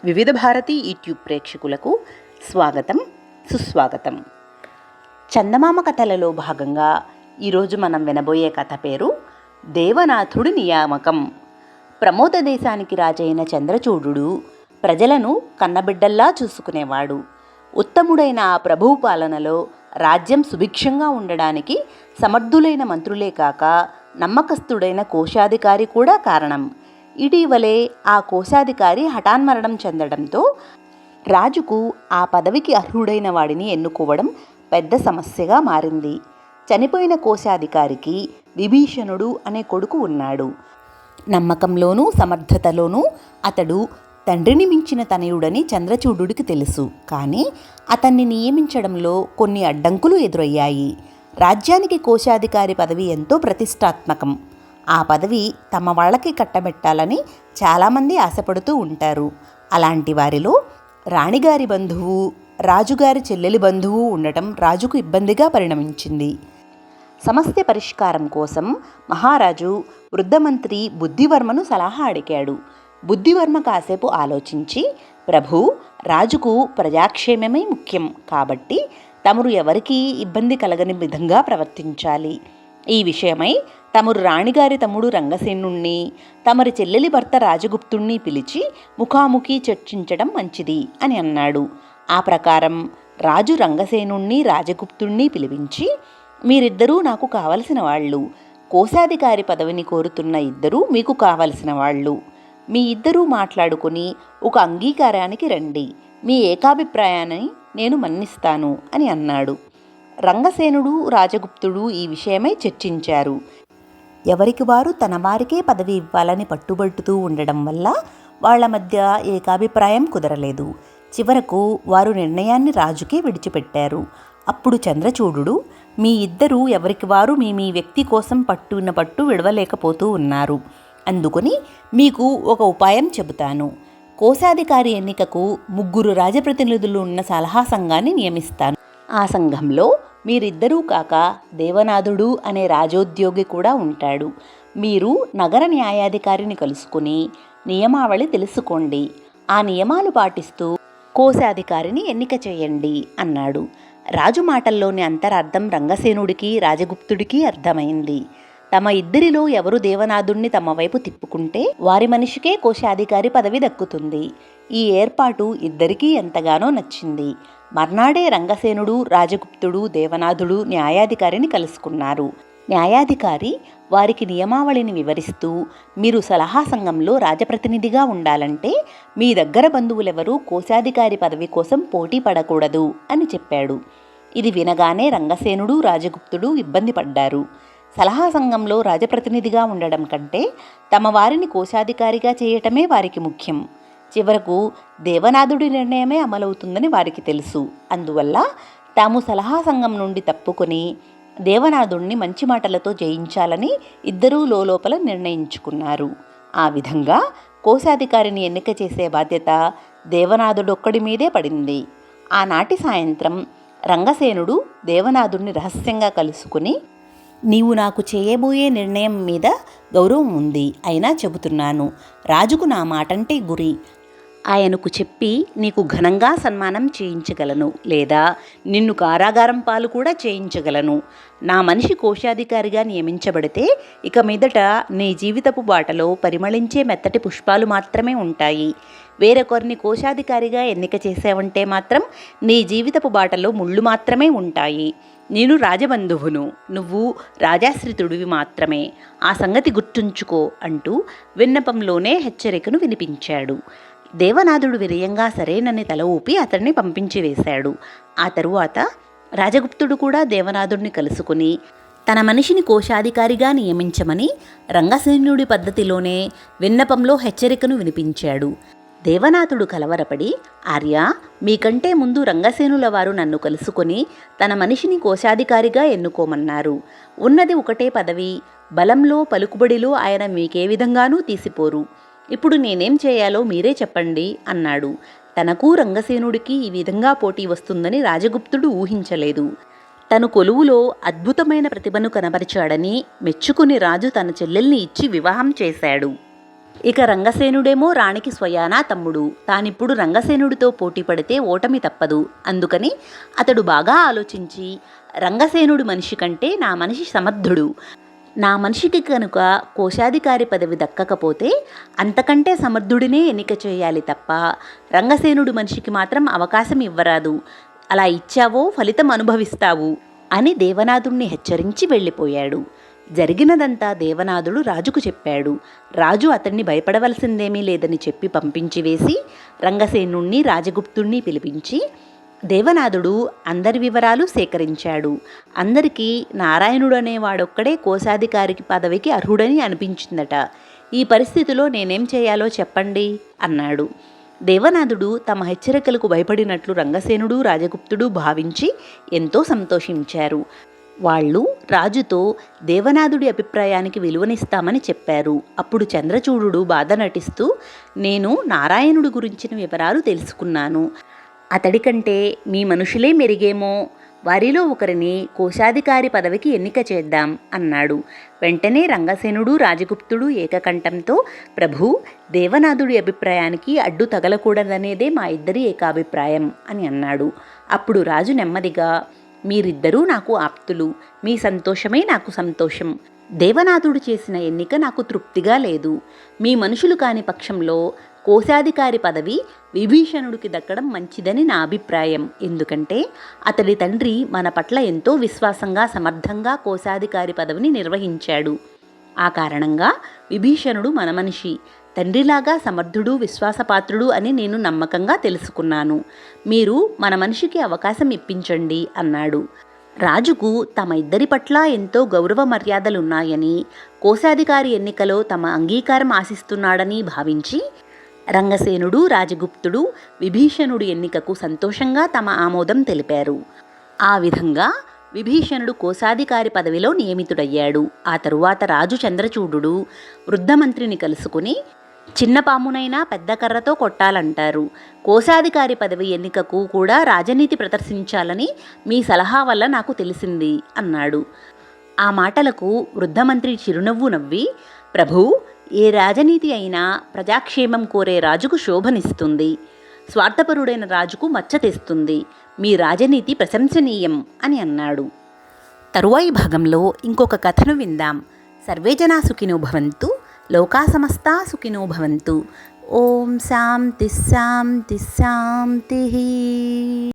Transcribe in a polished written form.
వివిధ భారతి యూట్యూబ్ ప్రేక్షకులకు స్వాగతం, సుస్వాగతం. చందమామ కథలలో భాగంగా ఈరోజు మనం వినబోయే కథ పేరు దేవనాథుడి నియామకం. ప్రమోద దేశానికి రాజైన చంద్రచూడుడు ప్రజలను కన్నబిడ్డల్లా చూసుకునేవాడు. ఉత్తముడైన ఆ ప్రభువు పాలనలో రాజ్యం సుభిక్షంగా ఉండడానికి సమర్థులైన మంత్రులే కాక నమ్మకస్తుడైన కోశాధికారి కూడా కారణం. ఇటీవలే ఆ కోశాధికారి హఠాన్మరణం చెందడంతో రాజుకు ఆ పదవికి అర్హుడైన వాడిని ఎన్నుకోవడం పెద్ద సమస్యగా మారింది. చనిపోయిన కోశాధికారికి విభీషణుడు అనే కొడుకు ఉన్నాడు. నమ్మకంలోనూ సమర్థతలోనూ అతడు తండ్రిని మించిన తనయుడని చంద్రచూడుడికి తెలుసు. కానీ అతన్ని నియమించడంలో కొన్ని అడ్డంకులు ఎదురయ్యాయి. రాజ్యానికి కోశాధికారి పదవి ఎంతో ప్రతిష్టాత్మకం. ఆ పదవి తమ వాళ్ళకి కట్టబెట్టాలని చాలామంది ఆశపడుతూ ఉంటారు. అలాంటి వారిలో రాణిగారి బంధువు, రాజుగారి చెల్లెలి బంధువు ఉండటం రాజుకు ఇబ్బందిగా పరిణమించింది. సమస్య పరిష్కారం కోసం మహారాజు వృద్ధమంత్రి బుద్ధివర్మను సలహా అడిగాడు. బుద్ధివర్మ కాసేపు ఆలోచించి, ప్రభు, రాజుకు ప్రజాక్షేమమే ముఖ్యం కాబట్టి తమరు ఎవరికీ ఇబ్బంది కలగని విధంగా ప్రవర్తించాలి. ఈ విషయమై తమరు రాణిగారి తమ్ముడు రంగసేనుణ్ణి, తమరి చెల్లెలి భర్త రాజగుప్తుణ్ణి పిలిచి ముఖాముఖి చర్చించడం మంచిది అని అన్నాడు. ఆ ప్రకారం రాజు రంగసేనుణ్ణి, రాజగుప్తుణ్ణి పిలిపించి, మీరిద్దరూ నాకు కావలసిన వాళ్ళు, కోశాధికారి పదవిని కోరుతున్న ఇద్దరూ మీకు కావలసిన వాళ్ళు. మీ ఇద్దరూ మాట్లాడుకుని ఒక అంగీకారానికి రండి. మీ ఏకాభిప్రాయాన్ని నేను మన్నిస్తాను అని అన్నాడు. రంగసేనుడు, రాజగుప్తుడు ఈ విషయమై చర్చించారు. ఎవరికి వారు తన వారికే పదవి ఇవ్వాలని పట్టుబడుతూ ఉండడం వల్ల వాళ్ల మధ్య ఏకాభిప్రాయం కుదరలేదు. చివరకు వారు నిర్ణయాన్ని రాజుకే విడిచిపెట్టారు. అప్పుడు చంద్రచూడుడు, మీ ఇద్దరూ ఎవరికి వారు మీ వ్యక్తి కోసం పట్టు విడవలేకపోతూ ఉన్నారు. అందుకని మీకు ఒక ఉపాయం చెబుతాను. కోశాధికారి ఎన్నికకు 3 రాజప్రతినిధులు ఉన్న సలహా సంఘాన్ని నియమిస్తాను. ఆ సంఘంలో మీరిద్దరూ కాక దేవనాథుడు అనే రాజోద్యోగి కూడా ఉంటాడు. మీరు నగర న్యాయాధికారిని కలుసుకుని నియమావళి తెలుసుకోండి. ఆ నియమాలు పాటిస్తూ కోశాధికారిని ఎన్నిక చేయండి అన్నాడు. రాజు మాటల్లోని అంతరార్థం రంగసేనుడికి, రాజగుప్తుడికి అర్థమైంది. తమ ఇద్దరిలో ఎవరు దేవనాథుణ్ణి తమ వైపు తిప్పుకుంటే వారి మనిషికే కోశాధికారి పదవి దక్కుతుంది. ఈ ఏర్పాటు ఇద్దరికీ ఎంతగానో నచ్చింది. మర్నాడే రంగసేనుడు, రాజగుప్తుడు, దేవనాథుడు న్యాయాధికారిని కలుసుకున్నారు. న్యాయాధికారి వారికి నియమావళిని వివరిస్తూ, మీరు సలహా సంఘంలో రాజప్రతినిధిగా ఉండాలంటే మీ దగ్గర బంధువులెవరూ కోశాధికారి పదవి కోసం పోటీ పడకూడదు అని చెప్పాడు. ఇది వినగానే రంగసేనుడు, రాజగుప్తుడు ఇబ్బంది పడ్డారు. సలహా సంఘంలో రాజప్రతినిధిగా ఉండడం కంటే తమ వారిని కోశాధికారిగా చేయటమే వారికి ముఖ్యం. చివరకు దేవనాథుడి నిర్ణయమే అమలవుతుందని వారికి తెలుసు. అందువల్ల తాము సలహా సంఘం నుండి తప్పుకొని దేవనాథుడిని మంచి మాటలతో జయించాలని ఇద్దరూ లోపల నిర్ణయించుకున్నారు. ఆ విధంగా కోశాధికారిని ఎన్నిక చేసే బాధ్యత దేవనాథుడొక్కడి మీదే పడింది. ఆనాటి సాయంత్రం రంగసేనుడు దేవనాథుడిని రహస్యంగా కలుసుకుని, నీవు నాకు చేయబోయే నిర్ణయం మీద గౌరవం ఉంది, అయినా చెబుతున్నాను. రాజుకు నా మాటంటే గురి. ఆయనకు చెప్పి నీకు ఘనంగా సన్మానం చేయించగలను, లేదా నిన్ను కారాగారం పాలు కూడా చేయించగలను. నా మనిషి కోశాధికారిగా నియమించబడితే ఇక మీదట నీ జీవితపు బాటలో పరిమళించే మెత్తటి పుష్పాలు మాత్రమే ఉంటాయి. వేరొకరిని కోశాధికారిగా ఎన్నిక చేసావంటే మాత్రం నీ జీవితపు బాటలో ముళ్ళు మాత్రమే ఉంటాయి. నేను రాజబంధువును, నువ్వు రాజాశ్రితుడివి మాత్రమే. ఆ సంగతి గుర్తుంచుకో అంటూ విన్నపంలోనే హెచ్చరికను వినిపించాడు. దేవనాథుడు వినయంగా సరేనని తల ఊపి అతన్ని పంపించి వేశాడు. ఆ తరువాత రాజగుప్తుడు కూడా దేవనాథుడిని కలుసుకుని తన మనిషిని కోశాధికారిగా నియమించమని రంగసేనుడి పద్ధతిలోనే విన్నపంలో హెచ్చరికను వినిపించాడు. దేవనాథుడు కలవరపడి, ఆర్య, మీకంటే ముందు రంగసేనుల వారు నన్ను కలుసుకొని తన మనిషిని కోశాధికారిగా ఎన్నుకోమన్నారు. ఉన్నది ఒకటే పదవి. బలంలో, పలుకుబడిలో ఆయన మీకే విధంగానూ తీసిపోరు. ఇప్పుడు నేనేం చేయాలో మీరే చెప్పండి అన్నాడు. తనకు రంగసేనుడికి ఈ విధంగా పోటీ వస్తుందని రాజగుప్తుడు ఊహించలేదు. తను కొలువులో అద్భుతమైన ప్రతిభను కనబరిచాడని మెచ్చుకుని రాజు తన చెల్లెల్ని ఇచ్చి వివాహం చేశాడు. ఇక రంగసేనుడేమో రాణికి స్వయానా తమ్ముడు. తానిప్పుడు రంగసేనుడితో పోటీ పడితే ఓటమి తప్పదు. అందుకని అతడు బాగా ఆలోచించి, రంగసేనుడి మనిషి కంటే నా మనిషి సమర్థుడు. నా మనిషికి కనుక కోశాధికారి పదవి దక్కకపోతే అంతకంటే సమర్థుడినే ఎన్నిక చేయాలి తప్ప రంగసేనుడి మనిషికి మాత్రం అవకాశం ఇవ్వరాదు. అలా ఇచ్చావో ఫలితం అనుభవిస్తావు అని దేవనాథుణ్ణి హెచ్చరించి వెళ్ళిపోయాడు. జరిగినదంతా దేవనాథుడు రాజుకు చెప్పాడు. రాజు అతన్ని భయపడవలసిందేమీ లేదని చెప్పి పంపించి వేసి రంగసేనుణ్ణి రాజగుప్తుణ్ణి పిలిపించి దేవనాథుడు అందరి వివరాలు సేకరించాడు. అందరికీ నారాయణుడు అనేవాడొక్కడే కోశాధికారికి పదవికి అర్హుడని అనిపించిందట. ఈ పరిస్థితిలో నేనేం చేయాలో చెప్పండి అన్నాడు. దేవనాథుడు తమ హెచ్చరికలకు భయపడినట్లు రంగసేనుడు రాజగుప్తుడు భావించి ఎంతో సంతోషించారు. వాళ్ళు రాజుతో దేవనాథుడి అభిప్రాయానికి విలువనిస్తామని చెప్పారు. అప్పుడు చంద్రచూడుడు బాధ నటిస్తూ, నేను నారాయణుడి గురించిన వివరాలు తెలుసుకున్నాను. అతడి కంటే మీ మనుషులే మెరుగేమో, వారిలో ఒకరిని కోశాధికారి పదవికి ఎన్నిక చేద్దాం అన్నాడు. వెంటనే రంగసేనుడు రాజగుప్తుడు ఏకకంఠంతో, ప్రభు, దేవనాథుడి అభిప్రాయానికి అడ్డు తగలకూడదనేదే మా ఇద్దరి ఏకాభిప్రాయం అని అన్నాడు. అప్పుడు రాజు నెమ్మదిగా, మీరిద్దరూ నాకు ఆప్తులు, మీ సంతోషమే నాకు సంతోషం. దేవనాథుడు చేసిన ఎన్నిక నాకు తృప్తిగా లేదు. మీ మనుషులు కాని పక్షంలో కోశాధికారి పదవి విభీషణుడికి దక్కడం మంచిదని నా అభిప్రాయం. ఎందుకంటే అతడి తండ్రి మన పట్ల ఎంతో విశ్వాసంగా సమర్థంగా కోశాధికారి పదవిని నిర్వహించాడు. ఆ కారణంగా విభీషణుడు మన మనిషి, తండ్రిలాగా సమర్థుడు విశ్వాసపాత్రుడు అని నేను నమ్మకంగా తెలుసుకున్నాను. మీరు మన మనిషికి అవకాశం ఇప్పించండి అన్నాడు. రాజుకు తమ ఇద్దరి పట్ల ఎంతో గౌరవ మర్యాదలున్నాయని, కోశాధికారి ఎన్నికలో తమ అంగీకారం ఆశిస్తున్నాడని భావించి రంగసేనుడు రాజగుప్తుడు విభీషణుడి ఎన్నికకు సంతోషంగా తమ ఆమోదం తెలిపారు. ఆ విధంగా విభీషణుడు కోశాధికారి పదవిలో నియమితుడయ్యాడు. ఆ తరువాత రాజు చంద్రచూడుడు వృద్ధమంత్రిని కలుసుకుని, చిన్న పామునైనా పెద్ద కర్రతో కొట్టాలంటారు. కోశాధికారి పదవి ఎన్నికకు కూడా రాజనీతి ప్రదర్శించాలని మీ సలహా వల్ల నాకు తెలిసింది అన్నాడు. ఆ మాటలకు వృద్ధమంత్రి చిరునవ్వు నవ్వి, ప్రభూ, ఏ రాజనీతి అయినా ప్రజాక్షేమం కోరే రాజుకు శోభనిస్తుంది, స్వార్థపరుడైన రాజుకు మచ్చ తెస్తుంది. మీ రాజనీతి ప్రశంసనీయం అని అన్నాడు. తరువాయి భాగంలో ఇంకొక కథను విందాం. సర్వే జనా సుఖినో భవంతు, లోకా సమస్తా సుఖినో భవంతు. ఓం శాంతి శాంతి శాంతి.